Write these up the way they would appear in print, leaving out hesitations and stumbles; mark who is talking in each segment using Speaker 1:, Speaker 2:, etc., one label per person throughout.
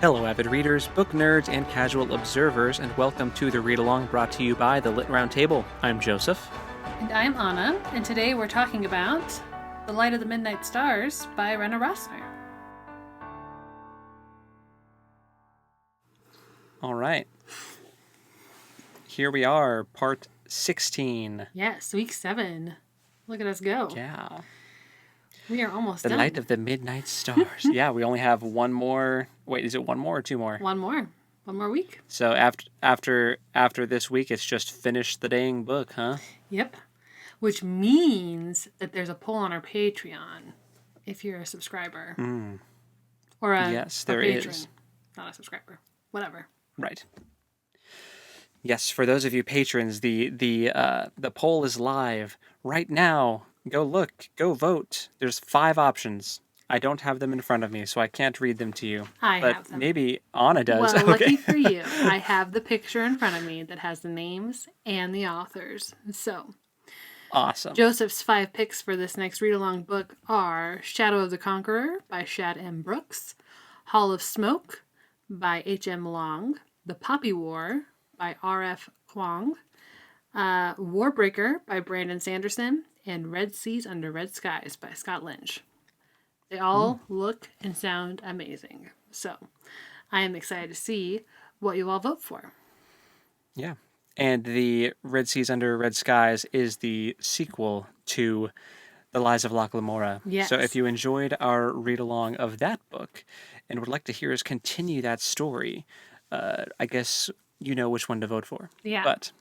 Speaker 1: Hello, avid readers, book nerds, and casual observers, and welcome to the Read Along brought to you by the Lit Round Table. I'm Joseph.
Speaker 2: And I'm Anna, and today we're talking about The Light of the Midnight Stars by Rena Rossner.
Speaker 1: All right. Here we are, part 16.
Speaker 2: Yes, week 7. Look at us go.
Speaker 1: Yeah.
Speaker 2: We are almost
Speaker 1: The
Speaker 2: done.
Speaker 1: Light of the Midnight Stars. Yeah, we only have one more. Wait, is it one more or two more?
Speaker 2: One more week.
Speaker 1: So after this week, it's just finish the dang book, huh?
Speaker 2: Yep. Which means that there's a poll on our Patreon if you're a subscriber. Or a
Speaker 1: Yes, there
Speaker 2: patron.
Speaker 1: is.
Speaker 2: Not a subscriber. Whatever.
Speaker 1: Right. Yes, for those of you patrons, the poll is live right now. Go look, go vote. There's 5 options. I don't have them in front of me, so I can't read them to you.
Speaker 2: I
Speaker 1: but
Speaker 2: have them.
Speaker 1: Maybe Anna does.
Speaker 2: Well,
Speaker 1: Okay.
Speaker 2: lucky for you, I have the picture in front of me that has the names and the authors. So,
Speaker 1: Awesome.
Speaker 2: Joseph's 5 picks for this next read-along book are Shadow of the Conqueror by Shad M. Brooks, Hall of Smoke by H.M. Long, The Poppy War by R.F. Kwong, Warbreaker by Brandon Sanderson, and Red Seas Under Red Skies by Scott Lynch. They all look and sound amazing. So, I am excited to see what you all vote for.
Speaker 1: Yeah. And the Red Seas Under Red Skies is the sequel to The Lies of Locke Lamora.
Speaker 2: Yes.
Speaker 1: So if you enjoyed our read-along of that book and would like to hear us continue that story, I guess you know which one to vote for.
Speaker 2: Yeah.
Speaker 1: But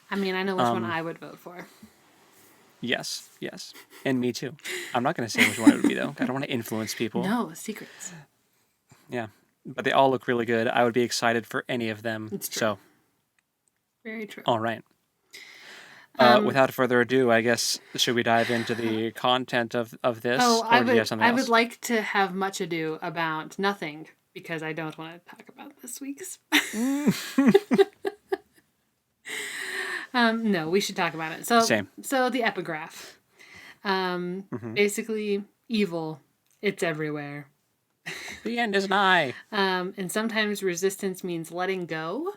Speaker 2: I mean, I know which one I would vote for.
Speaker 1: yes. And me too. I'm not going to say which one it would be, though. I don't want to influence people.
Speaker 2: No, secrets.
Speaker 1: Yeah. But they all look really good. I would be excited for any of them.
Speaker 2: It's true.
Speaker 1: So,
Speaker 2: Very true.
Speaker 1: all right. Without further ado, I guess, should we dive into the content of this?
Speaker 2: Oh,
Speaker 1: or do you have something
Speaker 2: I
Speaker 1: else?
Speaker 2: would like to have much ado about nothing because I don't want to talk about this week's. No, we should talk about it. So,
Speaker 1: Same.
Speaker 2: So the epigraph. Basically, evil. It's everywhere.
Speaker 1: The end is nigh.
Speaker 2: And sometimes resistance means letting go,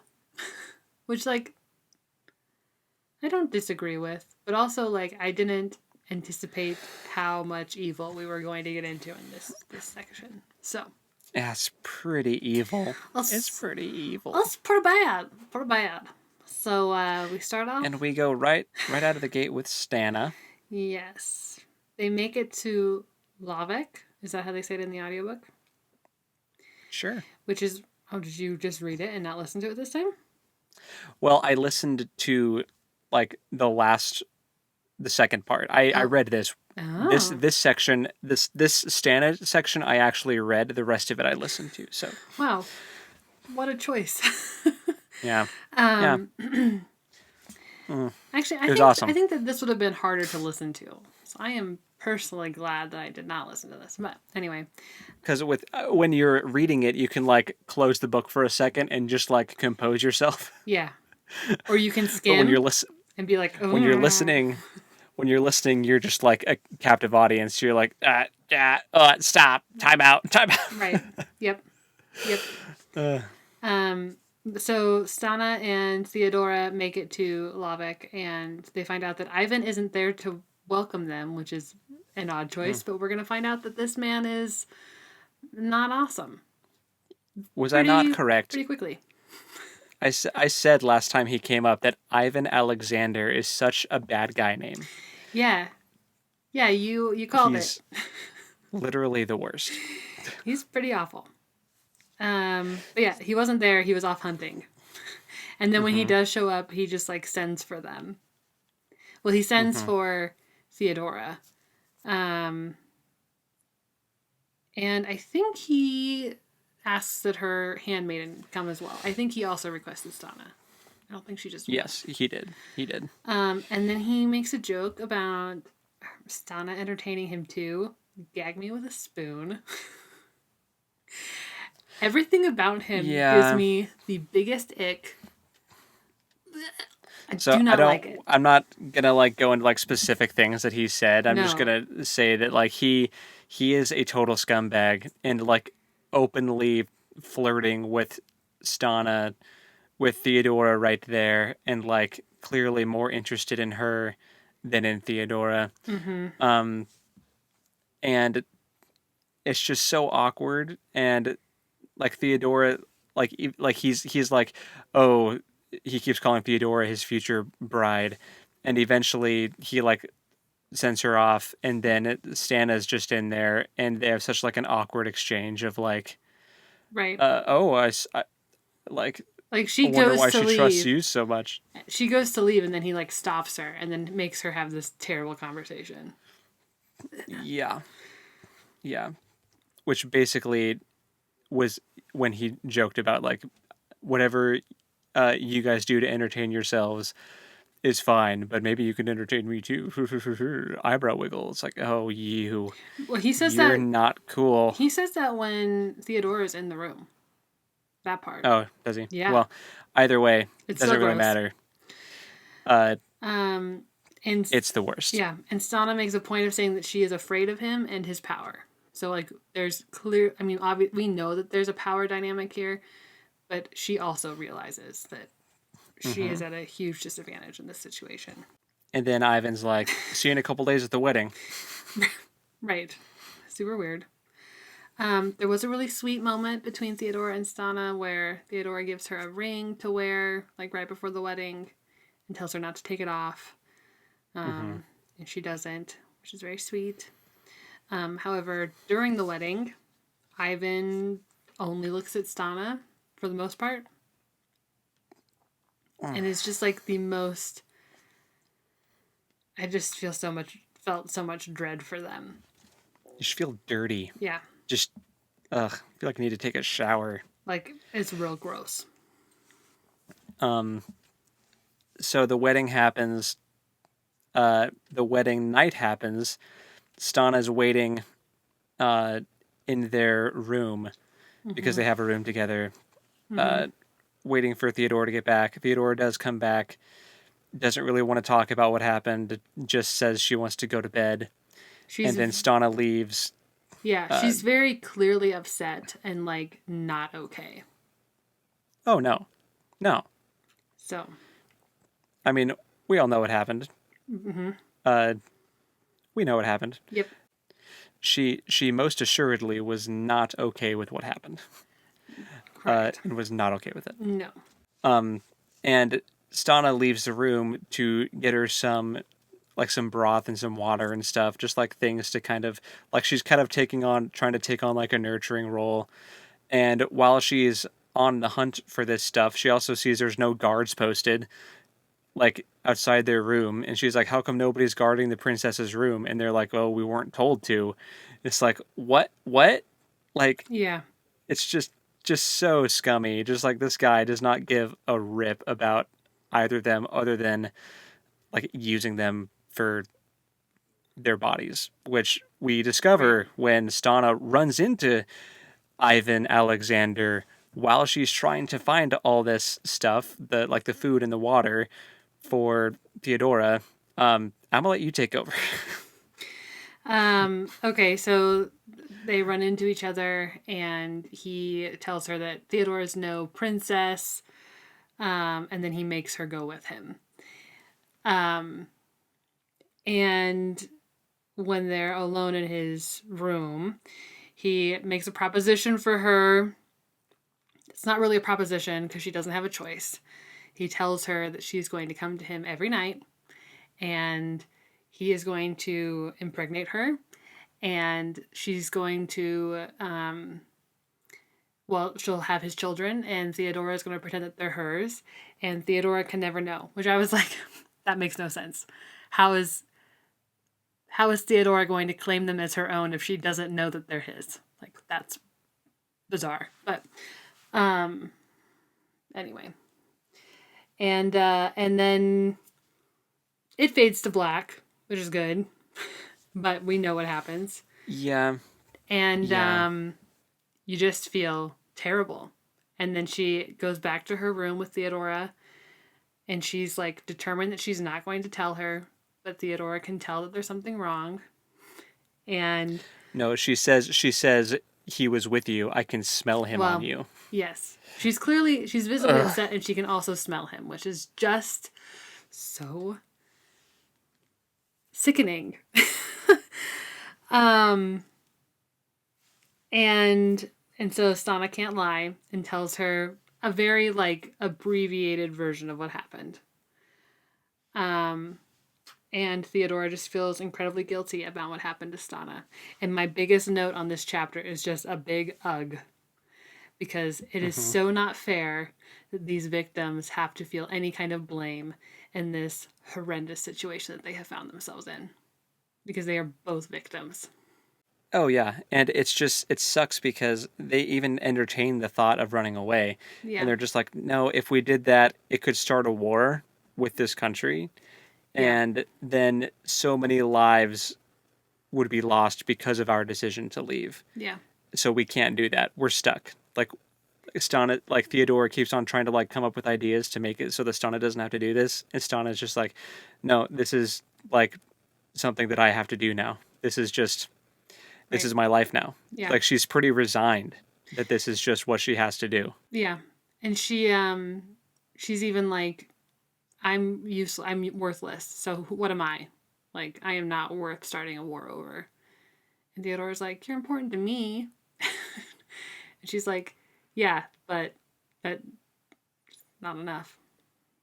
Speaker 2: which, like, I don't disagree with, but also, like, I didn't anticipate how much evil we were going to get into in this section. So.
Speaker 1: Yeah, it's pretty evil. It's pretty evil.
Speaker 2: It's pretty bad. Pretty bad. So, we start off.
Speaker 1: And we go right out of the gate with Stana.
Speaker 2: Yes. They make it to Lavik. Is that how they say it in the audiobook?
Speaker 1: Sure.
Speaker 2: Which is, did you just read it and not listen to it this time?
Speaker 1: Well, I listened to, like, the second part. I read this.
Speaker 2: Oh.
Speaker 1: This section, this Stana section, I actually read. The rest of it I listened to. So.
Speaker 2: Wow. What a choice.
Speaker 1: Yeah.
Speaker 2: Actually,
Speaker 1: Awesome.
Speaker 2: I think that this would have been harder to listen to. So I am personally glad that I did not listen to this. But anyway.
Speaker 1: Because when you're reading it, you can, like, close the book for a second and just, like, compose yourself.
Speaker 2: Yeah. Or you can skim
Speaker 1: But when
Speaker 2: and be like, oh.
Speaker 1: When you're listening, you're just like a captive audience. You're like, stop, time out.
Speaker 2: Right. Yep. So Stana and Theodora make it to Lavik, and they find out that Ivan isn't there to welcome them, which is an odd choice, but we're going to find out that this man is not awesome.
Speaker 1: Was I not correct?
Speaker 2: Pretty quickly.
Speaker 1: I said last time he came up that Ivan Alexander is such a bad guy name.
Speaker 2: Yeah. Yeah, you called
Speaker 1: He's
Speaker 2: it.
Speaker 1: literally the worst.
Speaker 2: He's pretty awful. But yeah, he wasn't there. He was off hunting. And then when he does show up, he just, like, sends for them. Well, he sends for Theodora. And I think he asks that her handmaiden come as well. I think he also requested Stana. I don't think she just went.
Speaker 1: Yes, he did.
Speaker 2: And then he makes a joke about Stana entertaining him too. Gag me with a spoon. Everything about him gives me the biggest ick. I do not like it.
Speaker 1: I'm not gonna, like, go into, like, specific things that he said. I'm just gonna say that, like, he is a total scumbag and, like, openly, flirting with Stana, with Theodora right there, and like clearly more interested in her than in Theodora.
Speaker 2: Mm-hmm.
Speaker 1: Um, and it's just so awkward. And like Theodora, like he's like, oh, he keeps calling Theodora his future bride, and eventually he like sends her off, and then Stana's just in there, and they have such like an awkward exchange of like,
Speaker 2: Right.
Speaker 1: oh, like
Speaker 2: Like
Speaker 1: I
Speaker 2: she
Speaker 1: wonder
Speaker 2: goes
Speaker 1: why
Speaker 2: to
Speaker 1: she trusts
Speaker 2: leave.
Speaker 1: you so much.
Speaker 2: She goes to leave, and then he like stops her, and then makes her have this terrible conversation.
Speaker 1: Yeah, yeah. Which basically was when he joked about like whatever you guys do to entertain yourselves is fine, but maybe you can entertain me too. Eyebrow wiggle. It's like, oh,
Speaker 2: Well,
Speaker 1: you're not cool.
Speaker 2: he says that when Theodora's in the room. That part.
Speaker 1: Oh, does he?
Speaker 2: Yeah.
Speaker 1: Well, either way,
Speaker 2: It's
Speaker 1: doesn't
Speaker 2: so
Speaker 1: really
Speaker 2: gross.
Speaker 1: matter. Uh,
Speaker 2: And
Speaker 1: it's the worst.
Speaker 2: yeah, and Stana makes a point of saying that she is afraid of him and his power. So like, there's clear. I mean, we know that there's a power dynamic here, but she also realizes that she is at a huge disadvantage in this situation.
Speaker 1: And then Ivan's like, "See you in a couple days at the wedding."
Speaker 2: Right. Super weird. There was a really sweet moment between Theodora and Stana where Theodora gives her a ring to wear, like right before the wedding, and tells her not to take it off. And she doesn't, which is very sweet. However, during the wedding, Ivan only looks at Stana for the most part. And it's just like the most. I just felt so much dread for them.
Speaker 1: You just feel dirty.
Speaker 2: Yeah.
Speaker 1: Just, ugh. I feel like I need to take a shower.
Speaker 2: Like, it's real gross.
Speaker 1: So the wedding happens. The wedding night happens. Stana's waiting in their room because they have a room together, waiting for Theodora to get back. Theodora does come back, doesn't really want to talk about what happened, just says she wants to go to bed.
Speaker 2: She's
Speaker 1: And then Stana leaves.
Speaker 2: Yeah, she's very clearly upset and like not okay.
Speaker 1: Oh, no. No.
Speaker 2: So,
Speaker 1: I mean, we all know what happened. We know what happened.
Speaker 2: yep.
Speaker 1: She most assuredly was not okay with what happened.
Speaker 2: Correct.
Speaker 1: And was not okay with it.
Speaker 2: No.
Speaker 1: And Stana leaves the room to get her some broth and some water and stuff, just like things to kind of like she's kind of trying to take on like a nurturing role. And while she's on the hunt for this stuff, she also sees there's no guards posted like outside their room, and she's like, how come nobody's guarding the princess's room? And they're like, oh, we weren't told to. It's like, what like
Speaker 2: Yeah.
Speaker 1: it's just so scummy. Just like this guy does not give a rip about either of them other than like using them for their bodies, which we discover when Stana runs into Ivan Alexander while she's trying to find all this stuff, the food and the water for Theodora. I'm gonna let you take over.
Speaker 2: Okay, so they run into each other and he tells her that Theodora's no princess. And then he makes her go with him. And when they're alone in his room, he makes a proposition for her. It's not really a proposition because she doesn't have a choice. He tells her that she's going to come to him every night and he is going to impregnate her and she's going to, she'll have his children and Theodora is going to pretend that they're hers and Theodora can never know, which I was like, that makes no sense. How is Theodora going to claim them as her own if she doesn't know that they're his? Like, that's bizarre. But anyway. And then it fades to black, which is good. But we know what happens.
Speaker 1: Yeah.
Speaker 2: And
Speaker 1: Yeah.
Speaker 2: you just feel terrible. And then she goes back to her room with Theodora and she's like determined that she's not going to tell her, but Theodora can tell that there's something wrong. And
Speaker 1: No, she says he was with you. I can smell him on
Speaker 2: Well,
Speaker 1: you.
Speaker 2: yes. She's visibly
Speaker 1: Ugh.
Speaker 2: upset, and she can also smell him, which is just so sickening. um and so Stana can't lie and tells her a very like abbreviated version of what happened. Um and Theodora just feels incredibly guilty about what happened to Stana. And my biggest note on this chapter is just a big ugh, because it is
Speaker 1: Hmm.
Speaker 2: so not fair that these victims have to feel any kind of blame in this horrendous situation that they have found themselves in, because they are both victims.
Speaker 1: Oh yeah, and it's just it sucks because they even entertain the thought of running away, and
Speaker 2: Yeah.
Speaker 1: they're just like, no, if we did that, it could start a war with this country,
Speaker 2: Yeah.
Speaker 1: and then so many lives would be lost because of our decision to leave.
Speaker 2: Yeah.
Speaker 1: So we can't do that. We're stuck. Like Stana, like Theodora keeps on trying to like come up with ideas to make it so that Stana doesn't have to do this, and Stana's just like, no, this is like something that I have to do now. This
Speaker 2: Right.
Speaker 1: is my life now.
Speaker 2: Yeah.
Speaker 1: Like she's pretty resigned that this is just what she has to do.
Speaker 2: Yeah. And she's even like, I'm useless, I'm worthless. So what am I? Like, I am not worth starting a war over. And Theodora's like, you're important to me. And she's like, yeah, but that's not enough,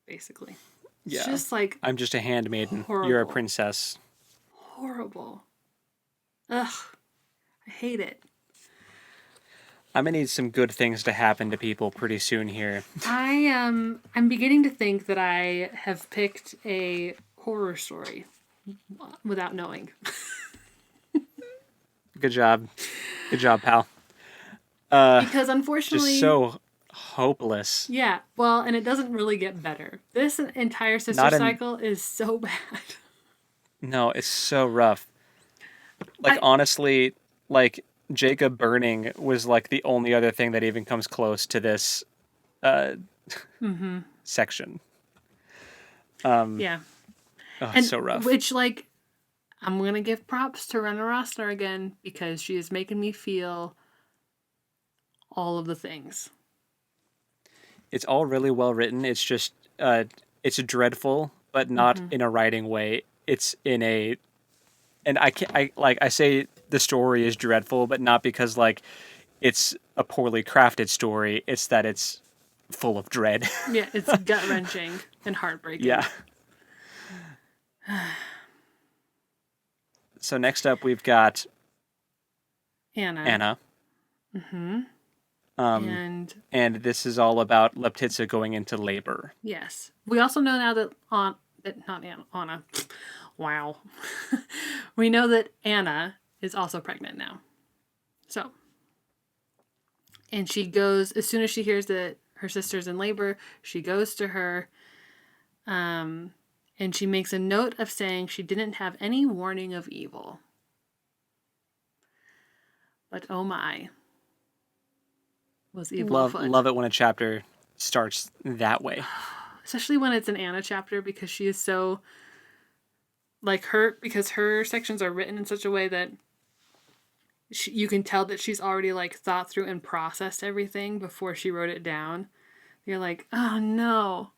Speaker 2: basically. It's
Speaker 1: Yeah.
Speaker 2: just like
Speaker 1: I'm just a handmaiden. You're a
Speaker 2: horrible.
Speaker 1: princess.
Speaker 2: Horrible. Ugh. I hate it.
Speaker 1: I'm gonna need some good things to happen to people pretty soon here.
Speaker 2: I'm beginning to think that I have picked a horror story without knowing.
Speaker 1: Good job. Good job, pal.
Speaker 2: Because unfortunately,
Speaker 1: Just so hopeless.
Speaker 2: yeah, well, and it doesn't really get better. This entire sister
Speaker 1: Not in
Speaker 2: cycle is so bad.
Speaker 1: No, it's so rough. Like
Speaker 2: I
Speaker 1: honestly, like Jacob burning was like the only other thing that even comes close to this uh section. Um
Speaker 2: yeah.
Speaker 1: oh, it's
Speaker 2: And
Speaker 1: so rough.
Speaker 2: which like I'm going to give props to Rena Rossner again, because she is making me feel all of the things.
Speaker 1: It's all really well written. It's just it's dreadful, but not in a writing way. It's in a and I can I like I say the story is dreadful, but not because like it's a poorly crafted story. It's that it's full of dread.
Speaker 2: Yeah, it's gut-wrenching and heartbreaking.
Speaker 1: Yeah. So next up we've got
Speaker 2: Anna.
Speaker 1: Anna.
Speaker 2: Mhm.
Speaker 1: Um
Speaker 2: And
Speaker 1: and this is all about Leptitsa going into labor.
Speaker 2: yes. We also know now that not Anna. Wow. We know that Anna is also pregnant now. So, and she goes as soon as she hears that her sister's in labor, she goes to her, um, and she makes a note of saying she didn't have any warning of evil. But oh my, was evil afoot.
Speaker 1: Love it when a chapter starts that way.
Speaker 2: Especially when it's an Anna chapter, because she is so like because her sections are written in such a way that you can tell that she's already like thought through and processed everything before she wrote it down. You're like, oh no,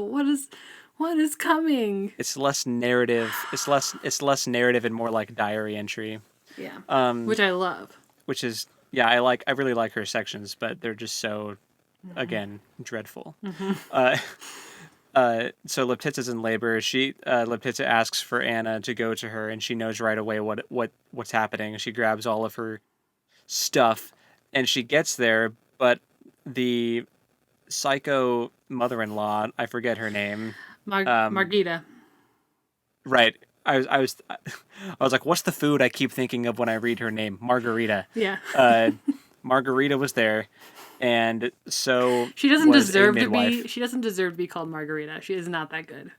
Speaker 2: what is coming?
Speaker 1: It's less narrative. It's less narrative and more like diary entry.
Speaker 2: Yeah,
Speaker 1: Um
Speaker 2: which I love.
Speaker 1: which is yeah, I really like her sections, but they're just so again dreadful. Uh so Leptitsa's in labor. Leptitsa asks for Anna to go to her, and she knows right away what's happening. She grabs all of her stuff, and she gets there, but the psycho mother-in-law, I forget her name.
Speaker 2: Margita.
Speaker 1: Right. I was like, what's the food I keep thinking of when I read her name? Margarita.
Speaker 2: Yeah.
Speaker 1: Uh, Margarita was there, and so
Speaker 2: She doesn't
Speaker 1: was a
Speaker 2: deserve to
Speaker 1: midwife.
Speaker 2: be. She doesn't deserve to be called Margarita. She is not that good.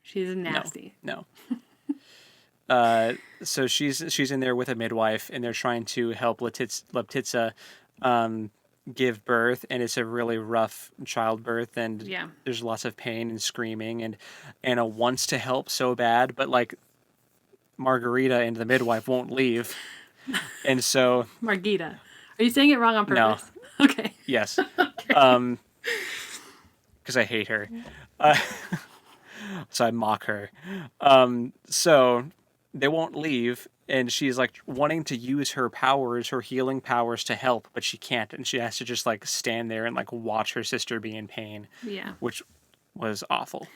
Speaker 2: She's
Speaker 1: No,
Speaker 2: nasty.
Speaker 1: no. So she's in there with a midwife, and they're trying to help Leptitsa give birth, and it's a really rough childbirth, and
Speaker 2: Yeah.
Speaker 1: there's lots of pain and screaming, and Anna wants to help so bad, but like Margarita and the midwife won't leave, and so
Speaker 2: Margita. Are you saying it wrong on
Speaker 1: No,
Speaker 2: purpose? Okay.
Speaker 1: yes,
Speaker 2: Okay.
Speaker 1: because I hate her. Uh, so I mock her. So they won't leave, and she's like wanting to use her powers, her healing powers, to help, but she can't, and she has to just like stand there and like watch her sister be in pain,
Speaker 2: Yeah.
Speaker 1: which was awful.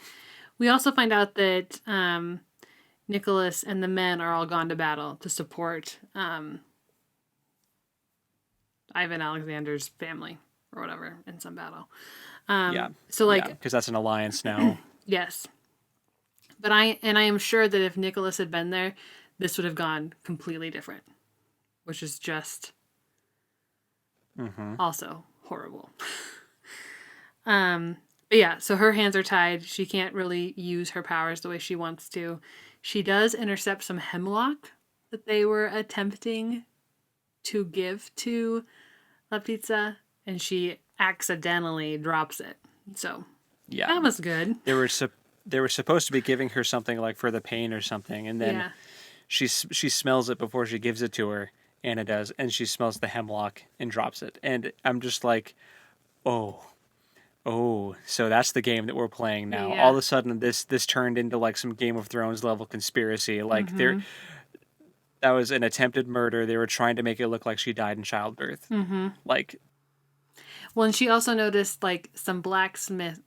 Speaker 2: We also find out that Nicholas and the men are all gone to battle to support Ivan Alexander's family or whatever in some battle.
Speaker 1: Yeah,
Speaker 2: So
Speaker 1: yeah,
Speaker 2: like
Speaker 1: because that's an alliance now.
Speaker 2: yes, but I am sure that if Nicholas had been there, this would have gone completely different, which is just
Speaker 1: Hmm.
Speaker 2: also horrible. But yeah, so her hands are tied. She can't really use her powers the way she wants to. She does intercept some hemlock that they were attempting to give to La Pizza, and she accidentally drops it. So
Speaker 1: Yeah,
Speaker 2: that was good.
Speaker 1: they were they were supposed to be giving her something like for the pain or something, and then
Speaker 2: Yeah.
Speaker 1: she smells it before she gives it to her. Anna does, and she smells the hemlock and drops it. And I'm just like, oh, oh, so that's the game that we're playing now. All
Speaker 2: Yeah.
Speaker 1: of a sudden, this turned into like some Game of Thrones level conspiracy. Like there, that was an attempted murder. They were trying to make it look like she died in childbirth. Like,
Speaker 2: Well, and she also noticed like some blacksmith.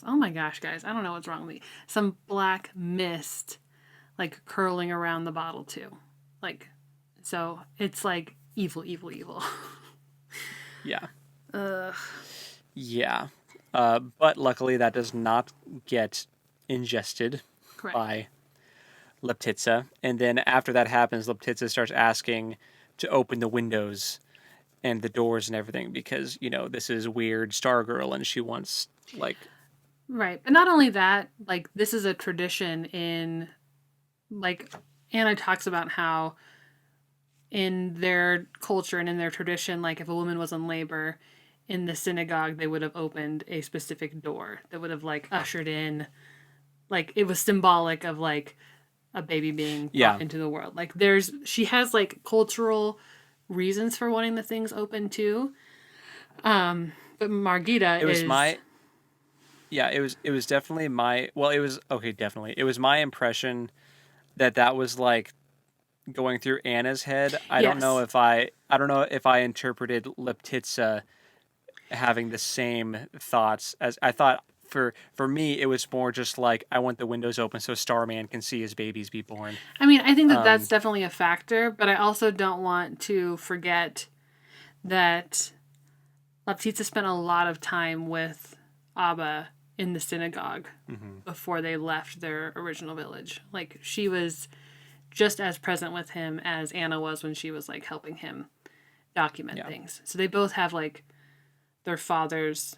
Speaker 2: Oh my gosh, guys, I don't know what's wrong with me. Some black mist like curling around the bottle too. Like, so it's like evil, evil, evil.
Speaker 1: yeah,
Speaker 2: Ugh.
Speaker 1: yeah. But luckily, that does not get ingested
Speaker 2: Correct.
Speaker 1: by Leptitsa. And then after that happens, Leptitsa starts asking to open the windows and the doors and everything because, this is weird Stargirl and she wants, like,
Speaker 2: Right. But not only that, like this is a tradition in like Anna talks about how in their culture and in their tradition, like if a woman was in labor in the synagogue, they would have opened a specific door that would have like ushered in, like it was symbolic of like a baby being brought
Speaker 1: yeah.
Speaker 2: into the world. Like she has like cultural reasons for wanting the things open too. But Margita
Speaker 1: It was
Speaker 2: is
Speaker 1: my, yeah, it was definitely my, well, it was, okay, definitely. It was my impression that was like going through Anna's head.
Speaker 2: yes.
Speaker 1: I don't know if I interpreted Leptitsa having the same thoughts as I thought. For me, it was more just like I want the windows open so Starman can see his babies be born.
Speaker 2: I mean, I think that that's
Speaker 1: Um,
Speaker 2: definitely a factor, but I also don't want to forget that Baptista spent a lot of time with Abba in the synagogue
Speaker 1: mhm.
Speaker 2: before they left their original village. Like she was just as present with him as Anna was when she was like helping him document
Speaker 1: Yeah.
Speaker 2: things. So they both have like their father's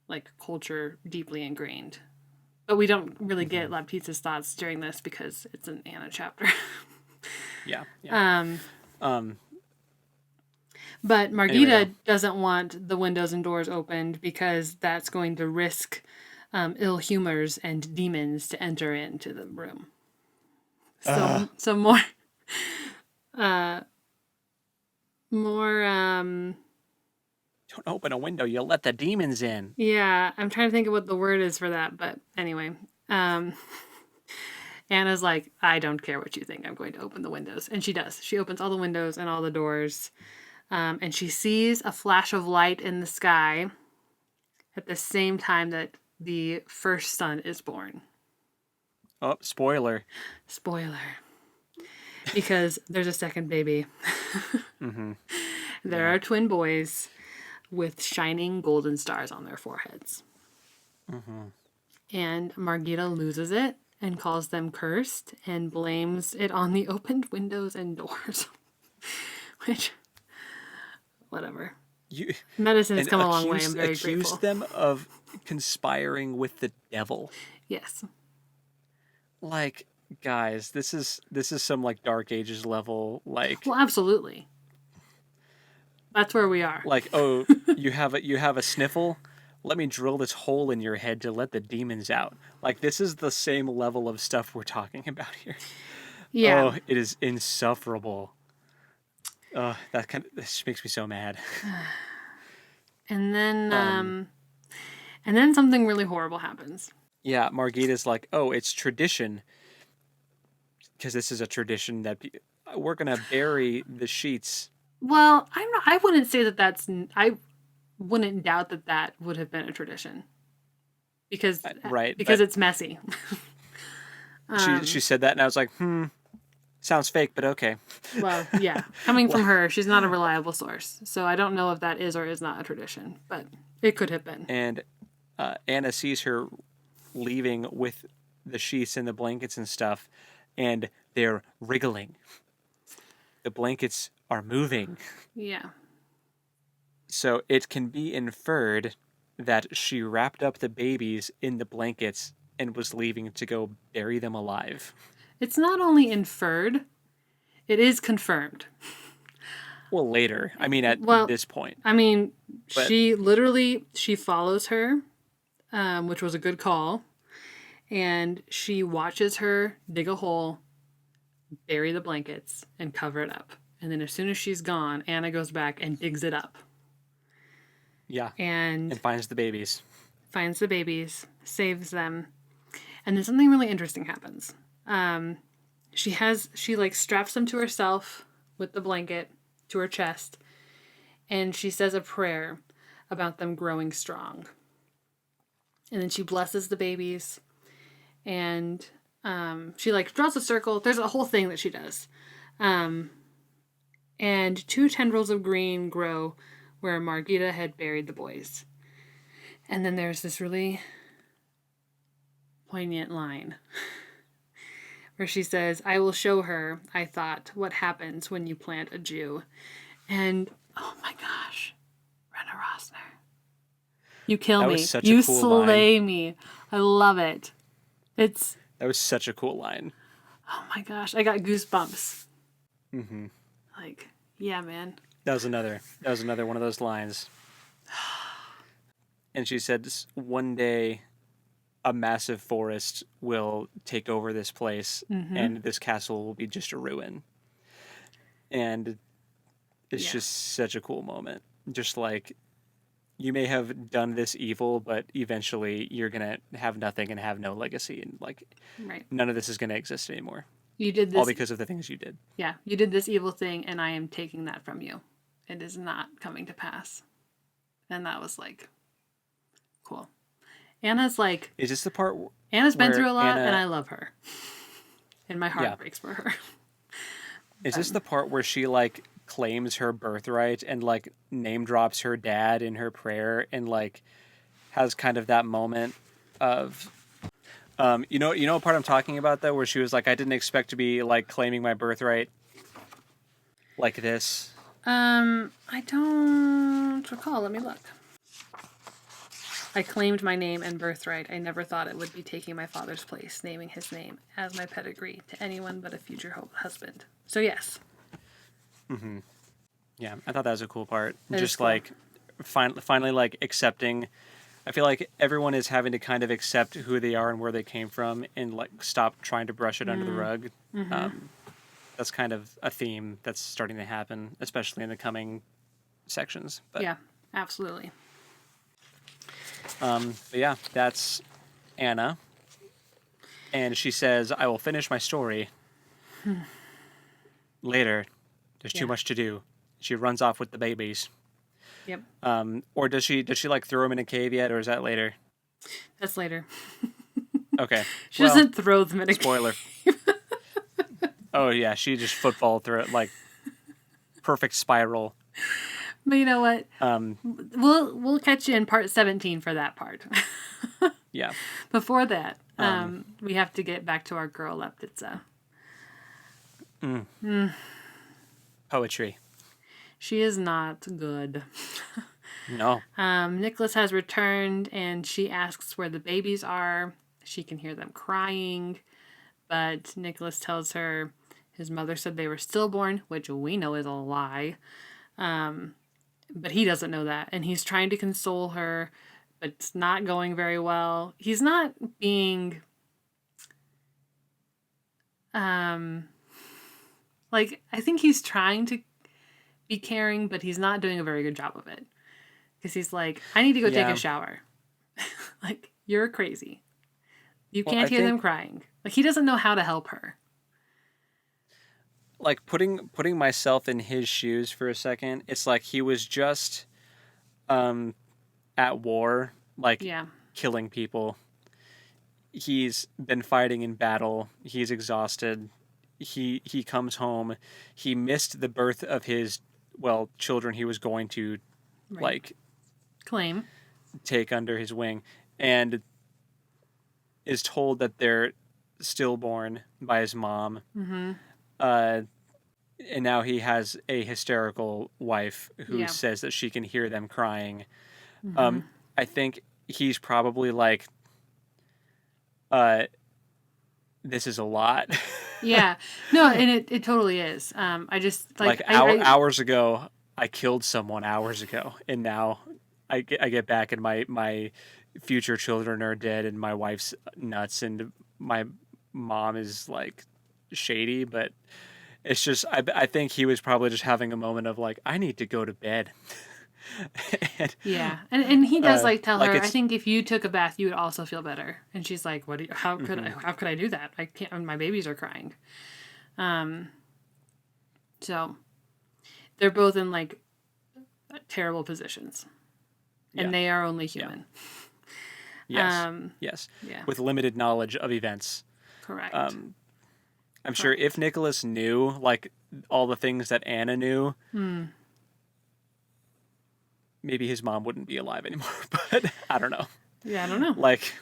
Speaker 2: like culture deeply ingrained. But we don't really get
Speaker 1: Hmm.
Speaker 2: Laptita's thoughts during this because it's an Anna chapter.
Speaker 1: Yeah. Yeah.
Speaker 2: um,
Speaker 1: Um,
Speaker 2: but
Speaker 1: anyway, though.
Speaker 2: Margita doesn't want the windows and doors opened because that's going to risk ill humors and demons to enter into the room.
Speaker 1: Ugh.
Speaker 2: So more, uh, more.
Speaker 1: Don't open a window. You'll let the demons in.
Speaker 2: Yeah, I'm trying to think of what the word is for that, but anyway, um, Anna's like, I don't care what you think. I'm going to open the windows, and she does. She opens all the windows and all the doors, and she sees a flash of light in the sky at the same time that the first son is born.
Speaker 1: Oh, spoiler.
Speaker 2: Spoiler. Because there's a second baby.
Speaker 1: Hmm.
Speaker 2: There
Speaker 1: Yeah.
Speaker 2: are twin boys with shining golden stars on their foreheads.
Speaker 1: Hmm.
Speaker 2: And Margita loses it and calls them cursed and blames it on the opened windows and doors. Which, whatever.
Speaker 1: You
Speaker 2: Medicine has
Speaker 1: and
Speaker 2: come a long way. I'm very
Speaker 1: accused
Speaker 2: grateful.
Speaker 1: them of conspiring with the devil.
Speaker 2: Yes.
Speaker 1: Like, guys, this is some like Dark Ages level.
Speaker 2: Well, absolutely. That's where we are.
Speaker 1: Oh, you have a sniffle. Let me drill this hole in your head to let the demons out. Like this is the same level of stuff we're talking about here.
Speaker 2: Yeah.
Speaker 1: Oh, it is insufferable. This makes me so mad.
Speaker 2: And then
Speaker 1: Um,
Speaker 2: something really horrible happens.
Speaker 1: yeah, Margita's like, oh, it's tradition because this is a tradition that we're gonna bury the sheets.
Speaker 2: Well, I wouldn't say that I wouldn't doubt that that would have been a tradition because
Speaker 1: Right, but
Speaker 2: it's messy.
Speaker 1: she said that, and I was like, sounds fake, but okay.
Speaker 2: Well, yeah, coming from her, she's not a reliable source, so I don't know if that is or is not a tradition, but it could have been.
Speaker 1: And Anna sees her leaving with the sheets and the blankets and stuff, and they're wriggling. The blankets are moving.
Speaker 2: Yeah.
Speaker 1: So it can be inferred that she wrapped up the babies in the blankets and was leaving to go bury them alive.
Speaker 2: It's not only inferred, it is confirmed.
Speaker 1: Well, later. I mean, at
Speaker 2: Well,
Speaker 1: this point.
Speaker 2: I mean,
Speaker 1: But
Speaker 2: she follows her, which was a good call, and she watches her dig a hole, bury the blankets, and cover it up. And then as soon as she's gone, Anna goes back and digs it up.
Speaker 1: yeah,
Speaker 2: And
Speaker 1: and finds the babies.
Speaker 2: finds the babies, saves them, and then something really interesting happens. She like straps them to herself with the blanket to her chest, and she says a prayer about them growing strong. And then she blesses the babies, and she like draws a circle. There's a whole thing that she does. And 2 tendrils of green grow where Margita had buried the boys. And then there's this really poignant line where she says, I will show her, I thought, what happens when you plant a Jew. And, oh my gosh, Rena Rossner. You kill
Speaker 1: That
Speaker 2: me.
Speaker 1: was such
Speaker 2: You
Speaker 1: a cool line.
Speaker 2: slay me. I love it. It's,
Speaker 1: That was such a cool line.
Speaker 2: oh my gosh, I got goosebumps.
Speaker 1: Mm-hmm.
Speaker 2: Like, yeah, man.
Speaker 1: That was another one of those lines. And she said, one day a massive forest will take over this place and this castle will be just a ruin. And it's
Speaker 2: Yeah.
Speaker 1: just such a cool moment. Just like, you may have done this evil, but eventually you're going to have nothing and have no legacy. And like,
Speaker 2: Right.
Speaker 1: none of this is going to exist anymore.
Speaker 2: You did
Speaker 1: All
Speaker 2: this.
Speaker 1: because of the things you did.
Speaker 2: Yeah, you did this evil thing, and I am taking that from you. It is not coming to pass. And that was like, cool. Anna's like,
Speaker 1: Is this the part
Speaker 2: Anna's been
Speaker 1: where
Speaker 2: through a lot,
Speaker 1: Anna-
Speaker 2: and I love her. And my heart
Speaker 1: Yeah.
Speaker 2: breaks for her.
Speaker 1: Is this the part where she like claims her birthright and like name drops her dad in her prayer and like has kind of that moment of you know what part I'm talking about though, where she was like, I didn't expect to be like claiming my birthright like this.
Speaker 2: I don't recall. Let me look. I claimed my name and birthright. I never thought it would be taking my father's place, naming his name as my pedigree to anyone but a future husband. So yes.
Speaker 1: Yeah, I thought that was a cool part.
Speaker 2: That is
Speaker 1: Just
Speaker 2: cool.
Speaker 1: like finally like accepting. I feel like everyone is having to kind of accept who they are and where they came from and like stop trying to brush it under the rug. That's kind of a theme that's starting to happen, especially in the coming sections. But
Speaker 2: Yeah, absolutely.
Speaker 1: but yeah, that's Anna. And she says, I will finish my story later. There's too
Speaker 2: Yeah.
Speaker 1: much to do. She runs off with the babies.
Speaker 2: Yep.
Speaker 1: Or does she like throw them in a cave yet, or is that later?
Speaker 2: That's later.
Speaker 1: Okay.
Speaker 2: She
Speaker 1: Well,
Speaker 2: doesn't throw them in a
Speaker 1: spoiler. Oh yeah, she just football through it like perfect spiral.
Speaker 2: But you know what? We'll catch you in part 17 for that part.
Speaker 1: Yeah.
Speaker 2: Before that, we have to get back to our girl Leptitsa.
Speaker 1: Poetry.
Speaker 2: She is not good.
Speaker 1: No.
Speaker 2: Nicholas has returned and she asks where the babies are. She can hear them crying, but Nicholas tells her his mother said they were stillborn, which we know is a lie. But he doesn't know that, and he's trying to console her, but it's not going very well. He's not being like, I think he's trying to be caring, but he's not doing a very good job of it. Because he's like, I need to go take
Speaker 1: Yeah.
Speaker 2: a shower. Like, you're crazy. You
Speaker 1: Well,
Speaker 2: can't
Speaker 1: I
Speaker 2: hear them
Speaker 1: think,
Speaker 2: crying. Like, he doesn't know how to help her.
Speaker 1: like, putting myself in his shoes for a second, it's like he was just at war, like
Speaker 2: Yeah.
Speaker 1: killing people. He's been fighting in battle. He's exhausted. He comes home. He missed the birth of his children he was going to
Speaker 2: Right.
Speaker 1: like
Speaker 2: Claim.
Speaker 1: take under his wing, and is told that they're stillborn by his mom.
Speaker 2: Mm-hmm.
Speaker 1: Uh, and now he has a hysterical wife who
Speaker 2: Yeah.
Speaker 1: says that she can hear them crying.
Speaker 2: Mm-hmm.
Speaker 1: I think he's probably like, this is a lot.
Speaker 2: Yeah. No, and it totally is. I just
Speaker 1: Like hours ago, I killed someone hours ago, and now I get back, and my future children are dead, and my wife's nuts, and my mom is like shady. But it's just I think he was probably just having a moment of like, I need to go to bed. And,
Speaker 2: Yeah, and he does like tell
Speaker 1: like
Speaker 2: her, I
Speaker 1: it's
Speaker 2: think if you took a bath, you would also feel better. And she's like, "What? How could
Speaker 1: mhm,
Speaker 2: how could I do that? I can't. My babies are crying." So they're both in like terrible positions,
Speaker 1: yeah,
Speaker 2: and they are only
Speaker 1: yeah,
Speaker 2: human.
Speaker 1: yes, yes,
Speaker 2: Yeah,
Speaker 1: with limited knowledge of events.
Speaker 2: correct.
Speaker 1: I'm sure
Speaker 2: Correct.
Speaker 1: if Nicholas knew like all the things that Anna knew, maybe his mom wouldn't be alive anymore. But I don't know.
Speaker 2: Yeah, I don't know.
Speaker 1: Like,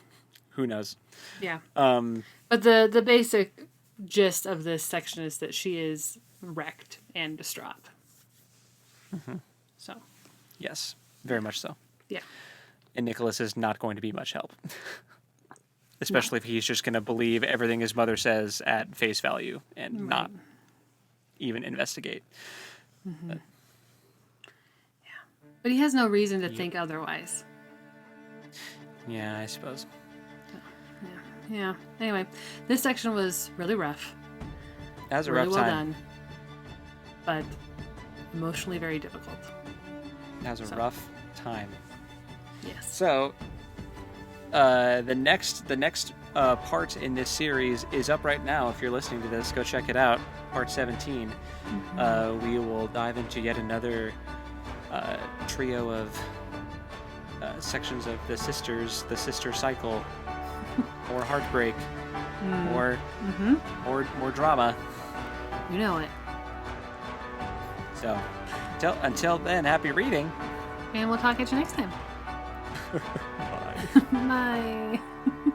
Speaker 1: who knows?
Speaker 2: Yeah,
Speaker 1: Um,
Speaker 2: but the basic gist of this section is that she is wrecked and distraught. So
Speaker 1: yes, very much so.
Speaker 2: yeah,
Speaker 1: And Nicholas is not going to be much help,
Speaker 2: no,
Speaker 1: especially if he's just going to believe everything his mother says at face value and not even investigate.
Speaker 2: but he has no reason to
Speaker 1: Yep.
Speaker 2: think otherwise.
Speaker 1: Yeah, I suppose.
Speaker 2: Yeah. Anyway, this section was really rough.
Speaker 1: That was a
Speaker 2: Really
Speaker 1: rough
Speaker 2: well
Speaker 1: time.
Speaker 2: done, but emotionally very difficult.
Speaker 1: That was a
Speaker 2: So.
Speaker 1: rough time.
Speaker 2: Yes.
Speaker 1: So, the next part in this series is up right now. If you're listening to this, go check it out. Part 17. We will dive into yet another trio of sections of the sister cycle, more heartbreak, more drama.
Speaker 2: You know it.
Speaker 1: So, until then, happy reading.
Speaker 2: And we'll talk at you next time.
Speaker 1: Bye.
Speaker 2: Bye.